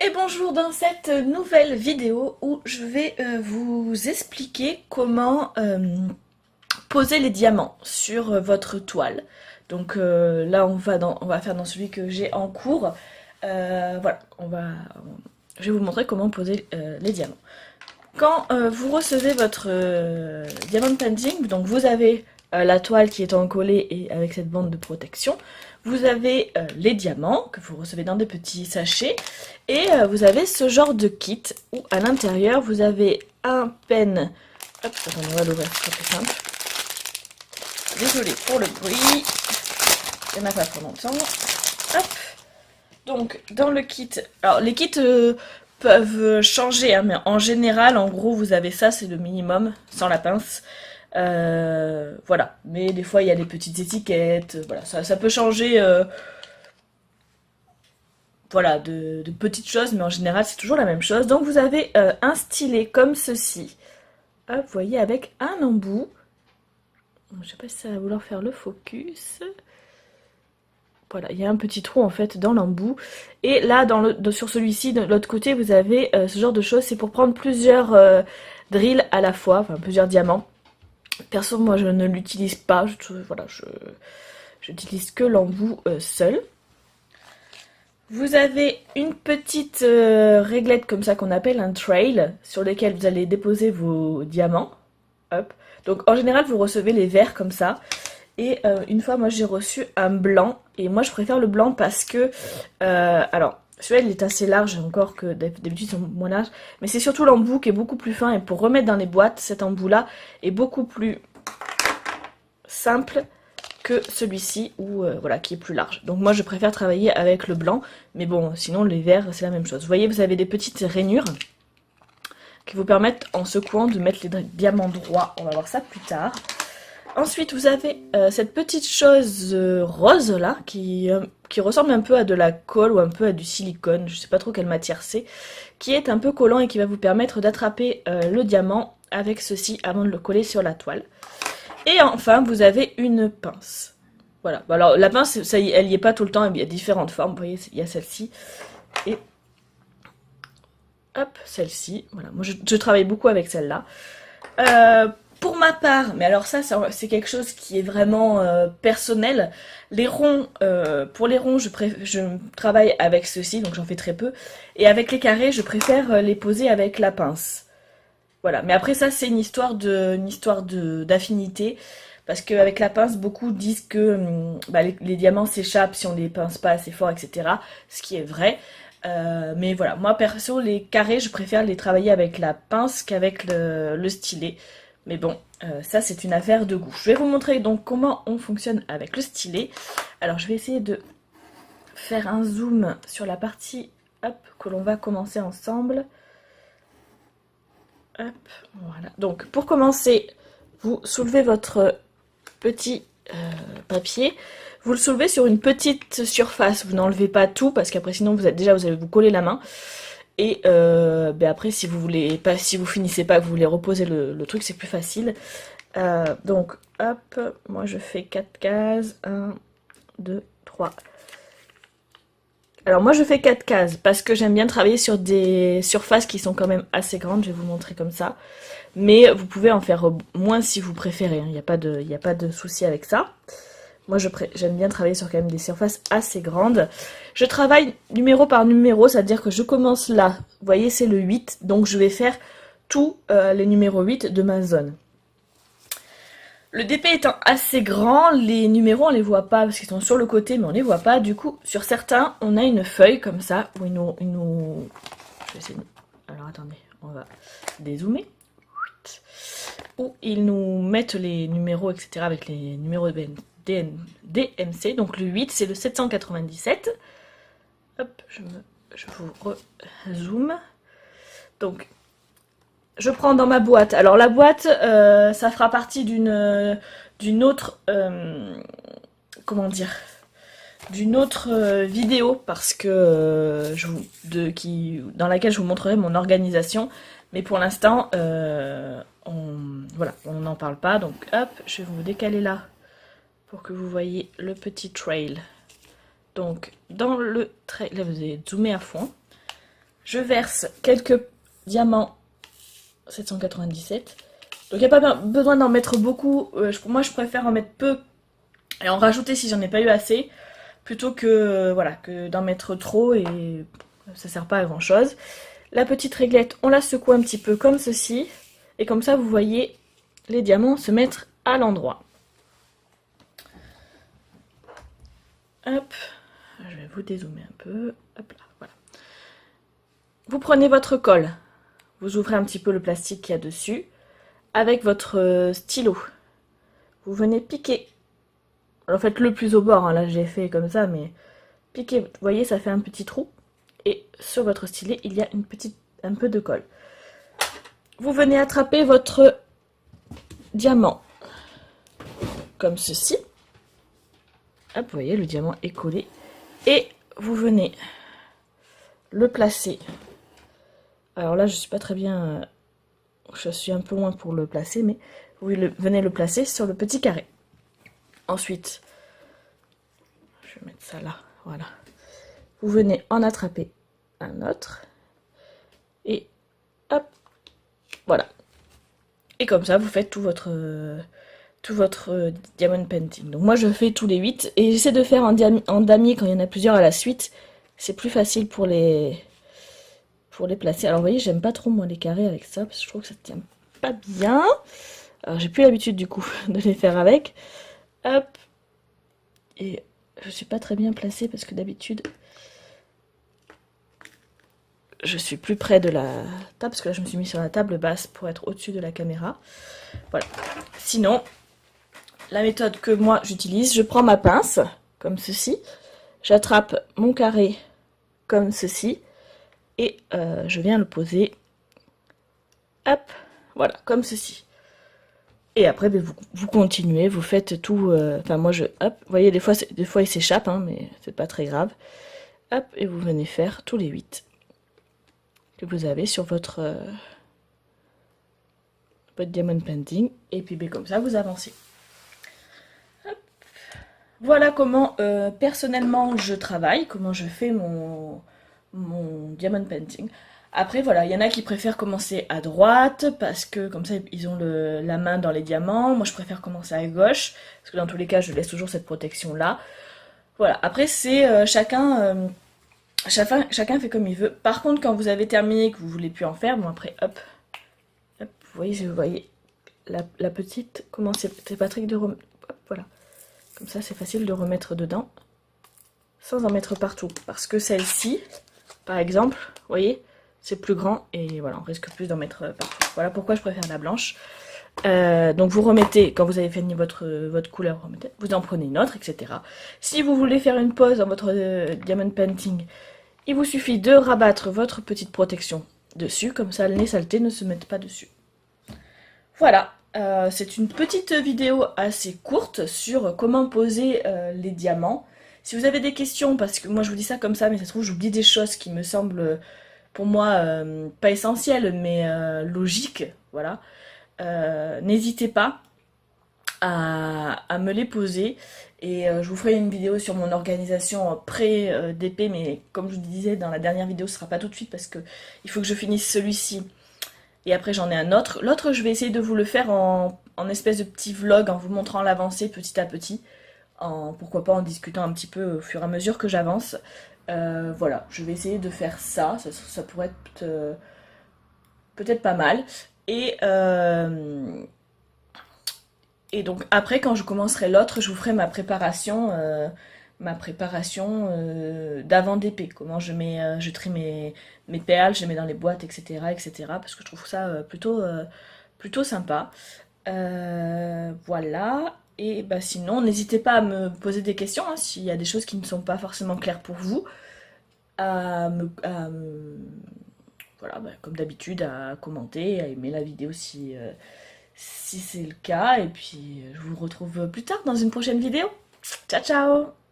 Et bonjour dans cette nouvelle vidéo où je vais vous expliquer comment poser les diamants sur votre toile. Donc là on va faire dans celui que j'ai en cours. Voilà, je vais vous montrer comment poser les diamants. Quand vous recevez votre diamond painting, donc vous avez la toile qui est encollée et avec cette bande de protection. Vous avez les diamants que vous recevez dans des petits sachets. Et vous avez ce genre de kit où à l'intérieur vous avez un pen. Hop, attendez, on va l'ouvrir, c'est plus simple. Désolée pour le bruit. Il n'y en a pas pour longtemps. Hop. Donc dans le kit. Alors les kits peuvent changer, hein, mais en général, en gros, vous avez ça, c'est le minimum, sans la pince. Voilà. Mais des fois, il y a des petites étiquettes. Voilà, ça peut changer. Voilà, de petites choses, mais en général, c'est toujours la même chose. Donc, vous avez un stylet comme ceci. Hop, vous voyez, avec un embout. Je sais pas si ça va vouloir faire le focus. Voilà, il y a un petit trou en fait dans l'embout. Et là, sur celui-ci, de l'autre côté, vous avez ce genre de choses. C'est pour prendre plusieurs drills à la fois, enfin plusieurs diamants. Perso, moi, je ne l'utilise pas. Voilà, j'utilise que l'embout seul. Vous avez une petite réglette comme ça qu'on appelle un trail sur lequel vous allez déposer vos diamants. Hop. Donc en général vous recevez les verts comme ça. Et une fois moi j'ai reçu un blanc. Et moi je préfère le blanc parce que... alors celui-là il est assez large encore que d'habitude ils sont moins larges. Mais c'est surtout l'embout qui est beaucoup plus fin. Et pour remettre dans les boîtes cet embout là est beaucoup plus simple que celui-ci où voilà, qui est plus large. Donc moi je préfère travailler avec le blanc, mais bon sinon les verts c'est la même chose. Vous voyez, vous avez des petites rainures qui vous permettent en secouant de mettre les diamants droits. On va voir ça plus tard. Ensuite vous avez cette petite chose rose là qui ressemble un peu à de la colle ou un peu à du silicone, je sais pas trop quelle matière c'est, qui est un peu collant et qui va vous permettre d'attraper le diamant avec ceci avant de le coller sur la toile. Et enfin, vous avez une pince. Voilà. Alors, la pince, ça, elle y est pas tout le temps. Il y a différentes formes. Vous voyez, il y a celle-ci. Et hop, celle-ci. Voilà. Moi, je travaille beaucoup avec celle-là. Pour ma part, mais alors ça, c'est quelque chose qui est vraiment personnel. Les ronds, pour les ronds, je travaille avec ceci, donc j'en fais très peu. Et avec les carrés, je préfère les poser avec la pince. Voilà, mais après ça c'est une histoire d'affinité, parce qu'avec la pince, beaucoup disent que bah, les diamants s'échappent si on les pince pas assez fort, etc. Ce qui est vrai. Mais voilà, moi perso, les carrés, je préfère les travailler avec la pince qu'avec le stylet. Mais bon, ça c'est une affaire de goût. Je vais vous montrer donc comment on fonctionne avec le stylet. Alors je vais essayer de faire un zoom sur la partie hop, que l'on va commencer ensemble. Hop, voilà. Donc pour commencer, vous soulevez votre petit papier. Vous le soulevez sur une petite surface. Vous n'enlevez pas tout parce qu'après sinon vous allez vous coller la main. Et ben après si vous voulez pas, si vous finissez pas, que vous voulez reposer le truc, c'est plus facile. Donc hop, moi je fais 4 cases. 1, 2, 3. Alors moi je fais 4 cases parce que j'aime bien travailler sur des surfaces qui sont quand même assez grandes, je vais vous montrer comme ça. Mais vous pouvez en faire moins si vous préférez, hein. Il n'y a pas de souci avec ça. Moi j'aime bien travailler sur quand même des surfaces assez grandes. Je travaille numéro par numéro, c'est-à-dire que je commence là, vous voyez c'est le 8, donc je vais faire tous les numéros 8 de ma zone. Le DP étant assez grand, les numéros on les voit pas parce qu'ils sont sur le côté mais on les voit pas. Du coup, sur certains, on a une feuille comme ça où ils nous... Je vais essayer de... Alors attendez, on va dézoomer. Où ils nous mettent les numéros, etc. avec les numéros DMC. Donc le 8, c'est le 797. Hop, je vous zoome. Donc je prends dans ma boîte. Alors la boîte, ça fera partie d'une autre, comment dire, d'une autre vidéo parce que dans laquelle je vous montrerai mon organisation. Mais pour l'instant, voilà, on n'en parle pas. Donc hop, je vais vous décaler là pour que vous voyez le petit trail. Donc dans le trail, là vous allez zoomer à fond. Je verse quelques diamants 797. Donc il n'y a pas besoin d'en mettre beaucoup. Moi je préfère en mettre peu et en rajouter si j'en ai pas eu assez. Plutôt que voilà, que d'en mettre trop et ça sert pas à grand chose. La petite réglette, on la secoue un petit peu comme ceci. Et comme ça vous voyez les diamants se mettre à l'endroit. Hop, je vais vous dézoomer un peu. Hop là, voilà. Vous prenez votre colle, vous ouvrez un petit peu le plastique qu'il y a dessus. Avec votre stylo, vous venez piquer. Alors faites le plus au bord, hein. Là j'ai fait comme ça, mais piquez. Vous voyez, ça fait un petit trou. Et sur votre stylet, il y a un peu de colle. Vous venez attraper votre diamant comme ceci. Hop, vous voyez, le diamant est collé. Et vous venez le placer. Alors là, je suis pas très bien... je suis un peu loin pour le placer, mais vous venez le placer sur le petit carré. Ensuite, je vais mettre ça là, voilà. Vous venez en attraper un autre. Et hop, voilà. Et comme ça, vous faites tout votre diamond painting. Donc moi, je fais tous les 8. Et j'essaie de faire en damier quand il y en a plusieurs à la suite. C'est plus facile pour les placer. Alors vous voyez, j'aime pas trop moi les carrés avec ça, parce que je trouve que ça tient pas bien. Alors j'ai plus l'habitude du coup de les faire avec. Hop. Et je suis pas très bien placée parce que d'habitude je suis plus près de la table, parce que là je me suis mis sur la table basse pour être au-dessus de la caméra. Voilà. Sinon, la méthode que moi j'utilise, je prends ma pince comme ceci, j'attrape mon carré comme ceci et je viens le poser, hop, voilà, comme ceci. Et après, ben, vous continuez, vous faites tout. Enfin, moi, hop, vous voyez, des fois il s'échappe, hein, mais c'est pas très grave. Hop, et vous venez faire tous les 8 que vous avez sur votre diamond painting. Et puis, ben, comme ça, vous avancez. Hop. Voilà comment, personnellement, je travaille, comment je fais mon diamond painting. Après, voilà, il y en a qui préfèrent commencer à droite, parce que comme ça, ils ont la main dans les diamants. Moi, je préfère commencer à gauche, parce que dans tous les cas, je laisse toujours cette protection-là. Voilà, après, c'est chacun fait comme il veut. Par contre, quand vous avez terminé, que vous voulez plus en faire, bon après, hop, hop, vous voyez la petite, comment c'est Patrick de remettre, voilà. Comme ça, c'est facile de remettre dedans, sans en mettre partout. Parce que celle-ci, par exemple, vous voyez, c'est plus grand et voilà, on risque plus d'en mettre partout. Voilà pourquoi je préfère la blanche. Donc vous remettez, quand vous avez fini votre couleur, vous en prenez une autre, etc. Si vous voulez faire une pause dans votre diamond painting, il vous suffit de rabattre votre petite protection dessus, comme ça les saletés ne se mettent pas dessus. Voilà, c'est une petite vidéo assez courte sur comment poser les diamants. Si vous avez des questions, parce que moi je vous dis ça comme ça, mais ça se trouve j'oublie des choses qui me semblent pour moi pas essentielles, mais logiques, voilà. N'hésitez pas à me les poser et je vous ferai une vidéo sur mon organisation pré-DP, mais comme je vous disais dans la dernière vidéo, ce sera pas tout de suite parce que il faut que je finisse celui-ci et après j'en ai un autre. L'autre, je vais essayer de vous le faire en espèce de petit vlog, en vous montrant l'avancée petit à petit, pourquoi pas en discutant un petit peu au fur et à mesure que j'avance. Voilà, je vais essayer de faire ça, ça pourrait être peut-être pas mal. Et donc après, quand je commencerai l'autre, je vous ferai ma préparation d'avant DP. Comment je trie mes perles, je les mets dans les boîtes, etc., etc. Parce que je trouve ça plutôt sympa. Voilà. Et bah, sinon, n'hésitez pas à me poser des questions, hein, s'il y a des choses qui ne sont pas forcément claires pour vous. Voilà, bah, comme d'habitude, à commenter, à aimer la vidéo si c'est le cas. Et puis, je vous retrouve plus tard dans une prochaine vidéo. Ciao, ciao!